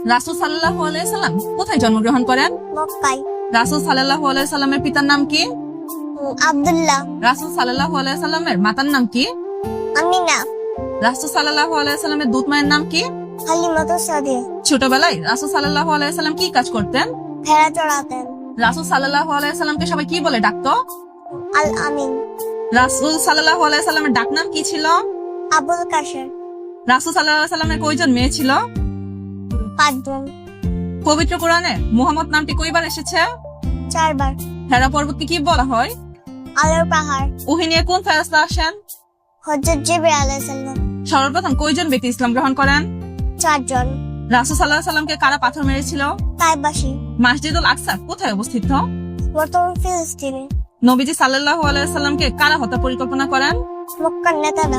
রাসূল সাল্লাল্লাহু আলাইহি সাল্লাম কোথায় জন্মগ্রহণ করেন? মক্কায়। রাসূল সাল্লাল্লাহু আলাইহি সাল্লামের পিতার নাম কি? আব্দুল্লাহ। রাসূল সাল্লাল্লাহু আলাইহি সাল্লামের মাতার নাম কি? আমিনা। রাসূল সাল্লাল্লাহু আলাইহি সাল্লামের দুধ মায়ের নাম কি? হালিমাতু সাদিয়া। ছোটবেলায় রাসূল সাল্লাল্লাহু আলাইহি সাল্লাম কি কাজ করতেন? ভেড়া চড়াতেন। রাসূল সাল্লাল্লাহু আলাইহি সাল্লামকে সবাই কি বলে ডাকতো? আল আমিন। রাসূল সাল্লাল্লাহু আলাইহি সাল্লামের ডাকনাম কি ছিল? আবুল কাশের। রাসূল সাল্লাল্লাহু আলাইহি সাল্লামের কয়জন মেয়ে ছিল? 5 জন। পবিত্র কোরআনে মুহাম্মদ নামটি কয়বার এসেছে? 4 বার। হেরা পর্বতকে কি বলা হয়? আলোর পাহাড়। ওহী নিয়ে কোন ফেরেশতা আসেন? হযরত জিবরাইল আলাইহিস সালাম। সর্বপ্রথম কয়জন ব্যক্তি ইসলাম গ্রহণ করেন? 4 জন। রাসূল সাল্লাল্লাহু আলাইহি সাল্লামকে কারা পাথর মেরেছিল? তাইবাসী। মসজিদুল আকসা কোথায় অবস্থিত? বর্তমান ফিলিস্তিনে। নবীজি সাল্লাল্লাহু আলাইহি সাল্লামকে কারা হত্যা পরিকল্পনা করেন? মক্কার নেতারা।